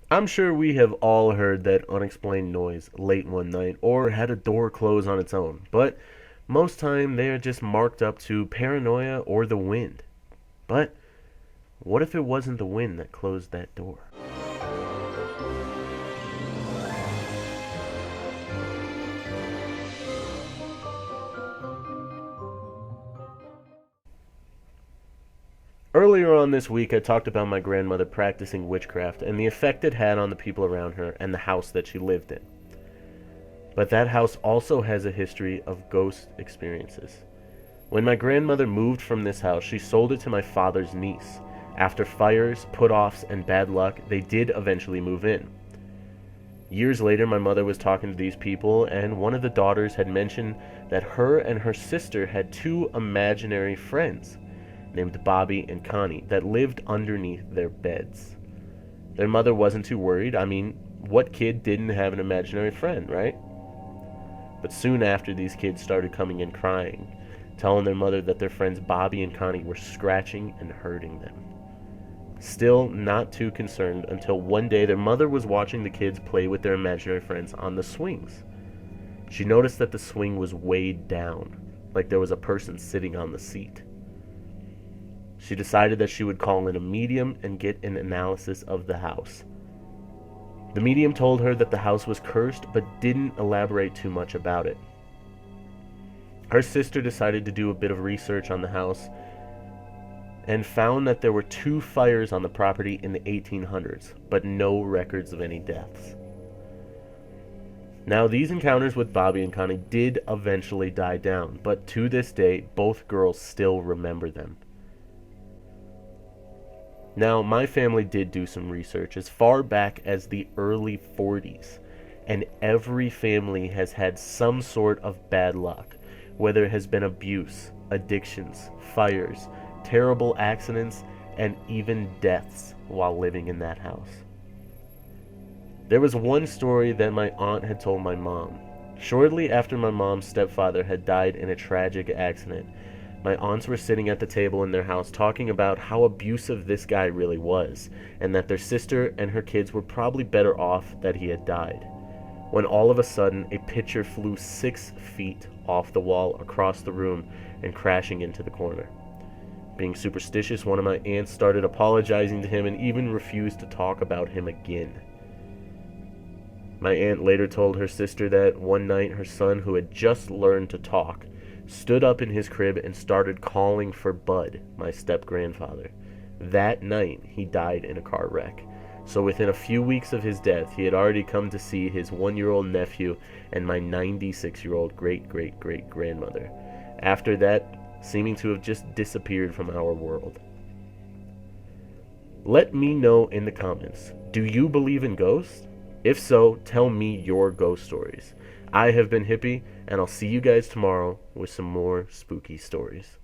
I'm sure we have all heard that unexplained noise late one night or had a door close on its own, but most time they are just marked up to paranoia or the wind. But what if it wasn't the wind that closed that door? Earlier on this week, I talked about my grandmother practicing witchcraft and the effect it had on the people around her and the house that she lived in. But that house also has a history of ghost experiences. When my grandmother moved from this house, she sold it to my father's niece. After fires, put-offs, and bad luck, they did eventually move in. Years later, my mother was talking to these people, and one of the daughters had mentioned that her and her sister had two imaginary friends named Bobby and Connie that lived underneath their beds. Their mother wasn't too worried. I mean, what kid didn't have an imaginary friend, right? But soon after, these kids started coming in crying, telling their mother that their friends Bobby and Connie were scratching and hurting them. Still not too concerned until one day their mother was watching the kids play with their imaginary friends on the swings. She noticed that the swing was weighed down, like there was a person sitting on the seat. She decided that she would call in a medium and get an analysis of the house. The medium told her that the house was cursed, but didn't elaborate too much about it. Her sister decided to do a bit of research on the house and found that there were two fires on the property in the 1800s, but no records of any deaths. Now, these encounters with Bobby and Connie did eventually die down, but to this day, both girls still remember them. Now, my family did do some research as far back as the early 40s, and every family has had some sort of bad luck, whether it has been abuse, addictions, fires, terrible accidents, and even deaths while living in that house. There was one story that my aunt had told my mom. Shortly after my mom's stepfather had died in a tragic accident, my aunts were sitting at the table in their house talking about how abusive this guy really was, and that their sister and her kids were probably better off that he had died. When all of a sudden, a picture flew 6 feet off the wall across the room and crashing into the corner. Being superstitious, one of my aunts started apologizing to him and even refused to talk about him again. My aunt later told her sister that one night her son, who had just learned to talk, stood up in his crib and started calling for Bud, my step-grandfather. That night, he died in a car wreck. So within a few weeks of his death, he had already come to see his 1-year-old nephew and my 96-year-old great-great-great-grandmother. After that, seeming to have just disappeared from our world. Let me know in the comments, do you believe in ghosts? If so, tell me your ghost stories. I have been Hippie, and I'll see you guys tomorrow with some more spooky stories.